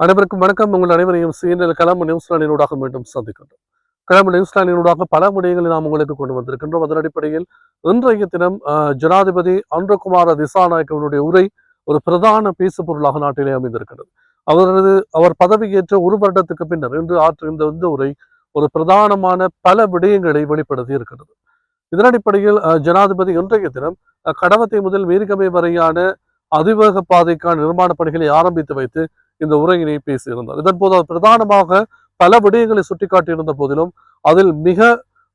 அனைவருக்கும் வணக்கம். உங்கள் அனைவரையும் CNN கிளம்பு நியூசிலாந்தினூடாக மீண்டும் சந்திக்கின்றோம். கிளம்பு நியூசிலாந்தினூடாக பல விடயங்களை நாம் உங்களுக்கு கொண்டு வந்திருக்கின்றோம். அதன் அடிப்படையில் இன்றைய தினம் ஜனாதிபதி அன்ரகுமார திசாநாயக்கவனுடைய உரை ஒரு பிரதான பேசு பொருளாக நாட்டிலே அமைந்திருக்கிறது. அவர் பதவியேற்ற ஒரு வருடத்துக்கு பின்னர் இன்று ஆற்றுகின்ற இந்த உரை ஒரு பிரதானமான பல விடயங்களை வெளிப்படுத்தி இருக்கிறது. இதன் அடிப்படையில் ஜனாதிபதி இன்றைய தினம் கடவத்தை முதல் மேரிகமை வரையான அதிவேக பாதைக்கான நிர்மாண பணிகளை ஆரம்பித்து வைத்து இந்த உரையினை பேசியிருந்தார். இதன் போது அவர் பிரதானமாக பல விடயங்களை சுட்டிக்காட்டியிருந்த போதிலும் அதில் மிக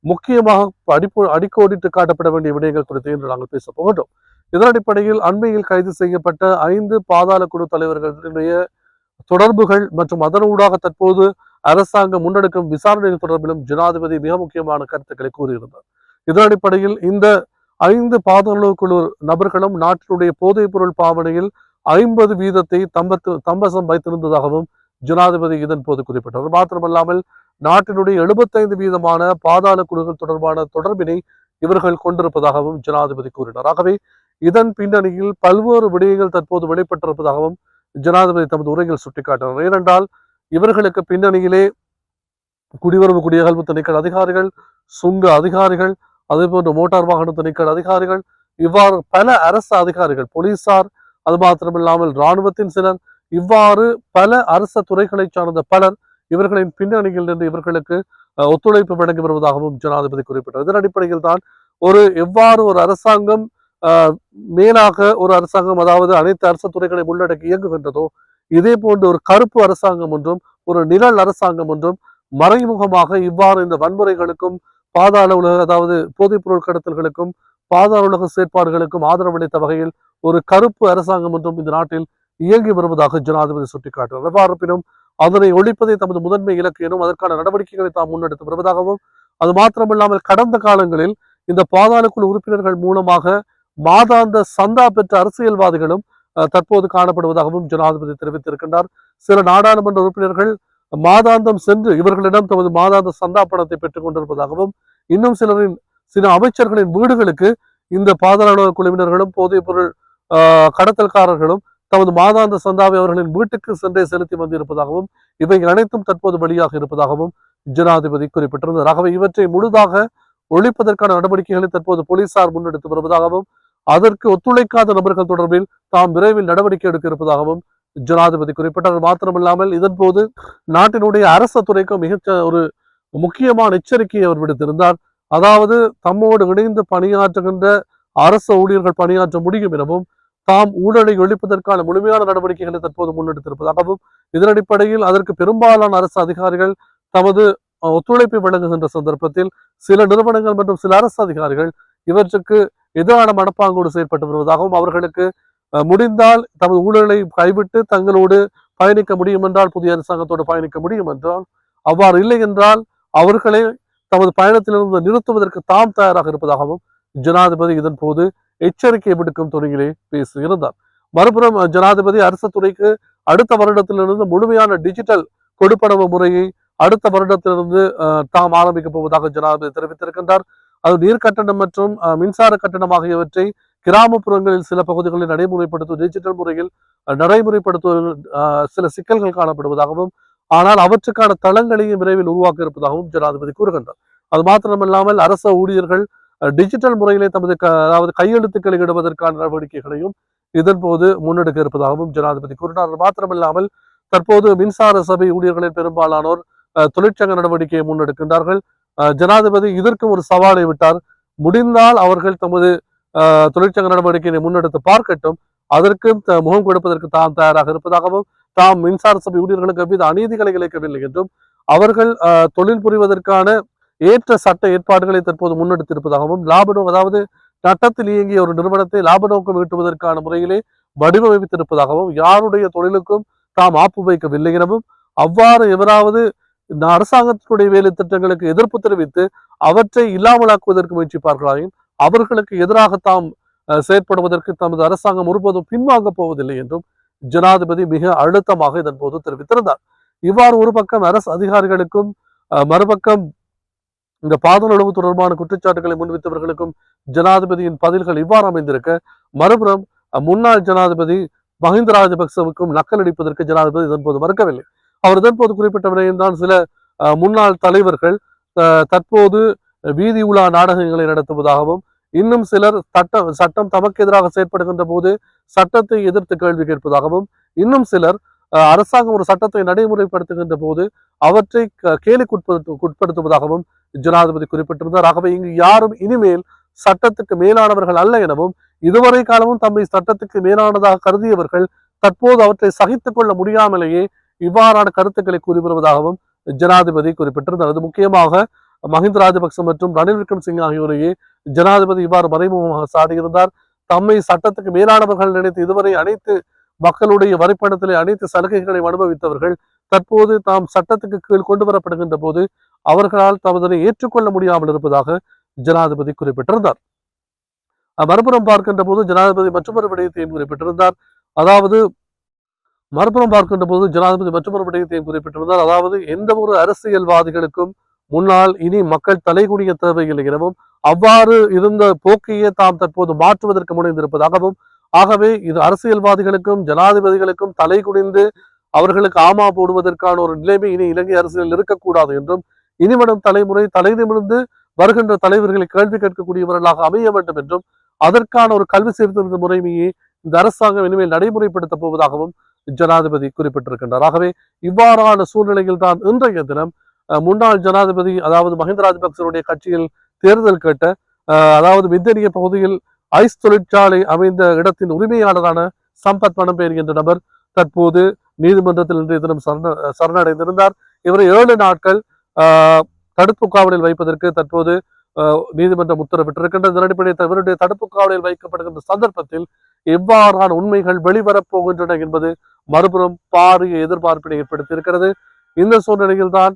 முக்கியமாக அடிக்கோடிட்டு காட்டப்பட வேண்டிய விடயங்கள் குறித்து இன்று நாங்கள் பேச போகின்றோம். இதன் அடிப்படையில் அண்மையில் கைது செய்யப்பட்ட 5 பாதாள குழு தலைவர்களுடைய தொடர்புகள் மற்றும் அதனூடாக தற்போது அரசாங்கம் முன்னெடுக்கும் விசாரணைகள் தொடர்பிலும் ஜனாதிபதி மிக முக்கியமான கருத்துக்களை கூறியிருந்தார். இதன் அடிப்படையில் இந்த 5 பாதாள குழு நபர்களும் நாட்டினுடைய போதைப் பொருள் பாவனையில் 50% தம்பசம் வைத்திருந்ததாகவும் ஜனாதிபதி இதன் போது குறிப்பிட்டார். மாத்திரமல்லாமல் நாட்டினுடைய 75% பாதாள குழுக்கள் தொடர்பான தொடர்பினை இவர்கள் கொண்டிருப்பதாகவும் ஜனாதிபதி கூறினார். ஆகவே இதன் பின்னணியில் பல்வேறு விடயங்கள் தற்போது வெளிப்பட்டிருப்பதாகவும் ஜனாதிபதி தமது உரையில் சுட்டிக்காட்டினார். ஏனென்றால் இவர்களுக்கு பின்னணியிலே குடியுறவு குடியகல்வு திணைக்கள அதிகாரிகள், சுங்க அதிகாரிகள், அதே போன்று மோட்டார் வாகன திணைக்கள அதிகாரிகள், இவ்வாறு பல அரசு அதிகாரிகள், போலீசார், அது மாத்திரமில்லாமல் இராணுவத்தின் சிலர், இவ்வாறு பல அரச துறைகளை சார்ந்த பலர் இவர்களின் பின்னணியில் நின்று இவர்களுக்கு ஒத்துழைப்பு வழங்கி வருவதாகவும் ஜனாதிபதி குறிப்பிட்டார். இதன் அடிப்படையில் தான் எவ்வாறு ஒரு அரசாங்கம் மேலாக ஒரு அரசாங்கம், அதாவது அனைத்து அரசு துறைகளை உள்ளடக்கி இயங்குகின்றதோ, இதே போன்று ஒரு கருப்பு அரசாங்கம் ஒன்றும் ஒரு நிழல் அரசாங்கம் ஒன்றும் மறைமுகமாக இவ்வாறு இந்த வன்முறைகளுக்கும் பாதாள உலக, அதாவது போதைப்பொருள் கடத்தல்களுக்கும் பாதாள உலக செயற்பாடுகளுக்கும் ஆதரவளித்த வகையில் ஒரு கருப்பு அரசாங்கம் ஒன்றும் இந்த நாட்டில் இயங்கி வருவதாக ஜனாதிபதி சுட்டிக்காட்டினார். எவ்வாறு அதனை ஒழிப்பதை தமது முதன்மை இலக்கு எனும் அதற்கான நடவடிக்கைகளை தாம் முன்னெடுத்து வருவதாகவும், அது மாத்திரமில்லாமல் கடந்த காலங்களில் இந்த பாதாள குழு உறுப்பினர்கள் மூலமாக மாதாந்த சந்தா பெற்ற அரசியல்வாதிகளும் தற்போது காணப்படுவதாகவும் ஜனாதிபதி தெரிவித்திருக்கின்றார். சில நாடாளுமன்ற உறுப்பினர்கள் மாதாந்தம் சென்று இவர்களிடம் தமது மாதாந்த சந்தா பணத்தை பெற்றுக் கொண்டிருப்பதாகவும், இன்னும் சில அமைச்சர்களின் வீடுகளுக்கு இந்த பாதாள குழுவினர்களும் போதைப் பொருள் கடத்தல்காரர்களும் தமது மாதாந்த சந்தாவை அவர்களின் வீட்டுக்கு சென்றே செலுத்தி வந்திருப்பதாகவும், இவை அனைத்தும் தற்போது வெளியாக இருப்பதாகவும் ஜனாதிபதி குறிப்பிட்டிருந்தார். ஆகவே இவற்றை முழுதாக ஒழிப்பதற்கான நடவடிக்கைகளை தற்போது போலீசார் முன்னெடுத்து வருவதாகவும், அதற்கு ஒத்துழைக்காத நபர்கள் தொடர்பில் தாம் விரைவில் நடவடிக்கை எடுக்க இருப்பதாகவும் ஜனாதிபதி குறிப்பிட்டார். மாத்திரமில்லாமல் இதன் போது நாட்டினுடைய அரச துறைக்கு மிக ஒரு முக்கியமான எச்சரிக்கையை அவர் விடுத்திருந்தார். அதாவது தம்மோடு இணைந்து பணியாற்றுகின்ற அரச ஊழியர்கள் பணியாற்ற முடியும் எனவும், தாம் ஊழலை ஒழிப்பதற்கான முழுமையான நடவடிக்கைகளை தற்போது முன்னெடுத்திருப்பதாகவும், இதன் அடிப்படையில் அதற்கு பெரும்பாலான அரசு அதிகாரிகள் தமது ஒத்துழைப்பை வழங்குகின்ற சந்தர்ப்பத்தில் சில நிறுவனங்கள் மற்றும் சில அரசு அதிகாரிகள் இவற்றுக்கு எதிரான மனப்பாங்கோடு செயற்பட்டு வருவதாகவும், அவர்களுக்கு முடிந்தால் தமது ஊழலை கைவிட்டு தங்களோடு பயணிக்க முடியும் என்றால், புதிய அரசாங்கத்தோடு பயணிக்க முடியும் என்றால், அவ்வாறு இல்லை என்றால் அவர்களை தமது பயணத்திலிருந்து நிறுத்துவதற்கு தாம் தயாராக இருப்பதாகவும் ஜனாதிபதி இதன் போது எச்சரிக்கை விடுக்கும் துறையிலே பேசியிருந்தார். மறுபுறம் ஜனாதிபதி அரசு துறைக்கு அடுத்த வருடத்திலிருந்து முழுமையான டிஜிட்டல் கொடுப்பனவு முறையை அடுத்த வருடத்திலிருந்து தாம் ஆரம்பிக்கப் போவதாக ஜனாதிபதி தெரிவித்திருக்கின்றார். அது நீர் கட்டணம் மற்றும் மின்சார கட்டணம் ஆகியவற்றை கிராமப்புறங்களில் சில பகுதிகளில் நடைமுறைப்படுத்தும் டிஜிட்டல் முறையில் நடைமுறைப்படுத்துவதில் சில சிக்கல்கள் காணப்படுவதாகவும், ஆனால் அவற்றுக்கான தளங்களையும் விரைவில் உருவாக்க இருப்பதாகவும் ஜனாதிபதி கூறுகின்றார். அது மாத்திரமல்லாமல் அரச ஊழியர்கள் டிஜிட்டல் முறையிலே தமது அதாவது கையெழுத்துக்களை இடுவதற்கான நடவடிக்கைகளையும் இதன் போது முன்னெடுக்க இருப்பதாகவும் ஜனாதிபதி கூறினார். மாத்திரமில்லாமல் தற்போது மின்சார சபை ஊழியர்களில் பெரும்பாலானோர் தொழிற்சங்க நடவடிக்கையை முன்னெடுக்கின்றார்கள். ஜனாதிபதி இதற்கும் ஒரு சவாலை விட்டார். முடிந்தால் அவர்கள் தமது தொழிற்சங்க நடவடிக்கையை முன்னெடுத்து பார்க்கட்டும், அதற்கு முகம் கொடுப்பதற்கு தாம் தயாராக இருப்பதாகவும், தாம் மின்சார சபை ஊழியர்களுக்கு எவ்வித அநீதிகளை இழைக்கவில்லை என்றும், அவர்கள் தொழில் புரிவதற்கான ஏற்ற சட்ட ஏற்பாடுகளை தற்போது முன்னெடுத்திருப்பதாகவும், அதாவது சட்டத்தில் இயங்கிய ஒரு நிறுவனத்தை லாப நோக்கம் ஈட்டுவதற்கான முறையிலே வடிவமைத்திருப்பதாகவும், யாருடைய தொழிலுக்கும் தாம் ஆப்பு வைக்கவில்லை எனவும், அவ்வாறு எவராவது இந்த அரசாங்கத்தினுடைய வேலை திட்டங்களுக்கு எதிர்ப்பு தெரிவித்து அவற்றை இல்லாமலாக்குவதற்கு முயற்சிப்பார்களாயும் அவர்களுக்கு எதிராக தாம் செயற்படுவதற்கு தமது அரசாங்கம் ஒருபோதும் பின்வாங்க போவதில்லை என்றும் ஜனாதிபதி மிக அழுத்தமாக இதன் போது தெரிவித்திருந்தார். இவ்வாறு ஒரு பக்கம் அரசு அதிகாரிகளுக்கும் மறுபக்கம் இந்த பாதாள உளவு தொடர்பான குற்றச்சாட்டுகளை முன்வைத்தவர்களுக்கும் ஜனாதிபதியின் பதில்கள் இவ்வாறு அமைந்திருக்க, மறுபுறம் முன்னாள் ஜனாதிபதி மஹிந்த ராஜபக்சவுக்கும் நக்கலடிப்பதற்கு ஜனாதிபதி இதன்போது மறுக்கவில்லை. அவர் இதன்போது குறிப்பிட்ட விடயம் தான் சில முன்னாள் தலைவர்கள் தற்போது வீதி உலா நாடகங்களை நடத்துவதாகவும், இன்னும் சிலர் சட்டம் தமக்கு எதிராக செயற்படுகின்ற போது சட்டத்தை எதிர்த்து கேள்வி கேட்பதாகவும், இன்னும் சிலர் அரசாங்கம் ஒரு சட்டத்தை நடைமுறைப்படுத்துகின்ற போது அவற்றை கேலிக்குட்படுத்துவதாகவும் ஜனாதிபதி குறிப்பிட்டிருந்தார். ஆகவே இங்கு யாரும் இனிமேல் சட்டத்துக்கு மேலானவர்கள் அல்ல எனவும், இதுவரை காலமும் தம்மை சட்டத்துக்கு மேலானதாக கருதியவர்கள் தற்போது அவற்றை சகித்துக் கொள்ள முடியாமலேயே இவ்வாறான கருத்துக்களை கூறி வருவதாகவும் ஜனாதிபதி குறிப்பிட்டிருந்தார். அது முக்கியமாக மஹிந்த ராஜபக்ச மற்றும் ரணில் விக்ரமசிங்கே ஆகியோரையே ஜனாதிபதி இவ்வாறு மறைமுகமாக சாடியிருந்தார். தம்மை சட்டத்துக்கு மேலானவர்கள் நினைத்து இதுவரை அனைத்து மக்களுடைய வரிப்பணத்திலே அனைத்து சலுகைகளையும் அனுபவித்தவர்கள் தற்போது தாம் சட்டத்துக்கு கீழ் கொண்டு வரப்படுகின்ற போது அவர்களால் தமதனை ஏற்றுக்கொள்ள முடியாமல் இருப்பதாக ஜனாதிபதி குறிப்பிட்டிருந்தார். மறுபுறம் பார்க்கின்ற போது ஜனாதிபதி மற்றொரு விடயத்தையும் குறிப்பிட்டிருந்தார். அதாவது அதாவது எந்த ஒரு அரசியல்வாதிகளுக்கும் முன்னால் இனி மக்கள் தலைகுனிய தேவையில்லை எனவும், அவ்வாறு இருந்த போக்கையே தாம் தற்போது மாற்றுவதற்கு முனைந்திருப்பதாகவும், ஆகவே இது அரசியல்வாதிகளுக்கும் ஜனாதிபதிகளுக்கும் தலை குனிந்து அவர்களுக்கு ஆமா போடுவதற்கான ஒரு நிலைமை இனி இலங்கை அரசியலில் இருக்கக்கூடாது என்றும், இனிவரும் தலைமுறை தலை நிமிர்ந்து வருகின்ற தலைவர்களை கேள்வி கேட்கக்கூடியவர்களாக அமைய வேண்டும் என்றும், அதற்கான ஒரு கல்வி சீர்திருத்த முறைமையை இந்த அரசாங்கம் இனிமேல் நடைமுறைப்படுத்த போவதாகவும் ஜனாதிபதி குறிப்பிட்டிருக்கின்றார். ஆகவே இவ்வாறான சூழ்நிலையில் தான் இன்றைய தினம் முன்னாள் ஜனாதிபதி அதாவது மஹிந்த ராஜபக்சனுடைய கட்சியில் தேர்தல் கேட்ட அதாவது மித்தனிய பகுதியில் ஐஸ் தொழிற்சாலை அமைந்த இடத்தின் உரிமையாளரான சம்பத் பணம்பேரி என்ற நபர் தற்போது நீதிமன்றத்தில் இன்றைய தினம் சரணடைந்திருந்தார். இவரை 7 நாட்கள் தடுப்பு காவலில் வைப்பதற்கு தற்போது நீதிமன்றம் உத்தரவிட்டிருக்கின்றது. இதனடிப்படையில் இவருடைய தடுப்பு காவலில் வைக்கப்படுகின்ற சந்தர்ப்பத்தில் எவ்வாறான உண்மைகள் வெளிவரப்போகின்றன என்பது மறுபுறம் பாரிய எதிர்பார்ப்பினை ஏற்படுத்தியிருக்கிறது. இந்த சூழ்நிலையில் தான்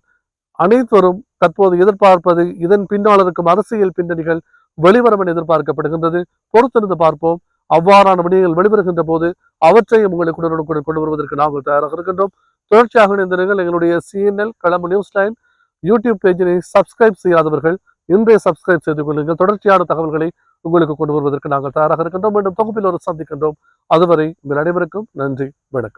அனைவரும் தற்போது எதிர்பார்ப்பது இதன் பின்னால் இருக்கும் அரசியல் பின்னணிகள் வெளிவரும் என எதிர்பார்க்கப்படுகின்றது. பொறுத்திருந்து பார்ப்போம். அவ்வாறான விடயங்கள் வெளிவருகின்ற போது அவற்றையும் உங்களுக்கு உடனுக்குடன் கொண்டு வருவதற்கு நாங்கள் தயாராக இருக்கின்றோம். தொடர்ச்சியாக இணைந்திருங்கள். எங்களுடைய CNN களம் நியூஸ்லைன் யூடியூப் பேஜினை சப்ஸ்கிரைப் செய்யாதவர்கள் இன்றைய சப்ஸ்கிரைப் செய்து கொள்ளுங்கள். தொடர்ச்சியான தகவல்களை உங்களுக்கு கொண்டு வருவதற்கு நாங்கள் தயாராக இருக்கின்றோம். மீண்டும் தொகுப்பில் ஒரு சந்திக்கின்றோம். அதுவரை உங்கள் அனைவருக்கும் நன்றி, வணக்கம்.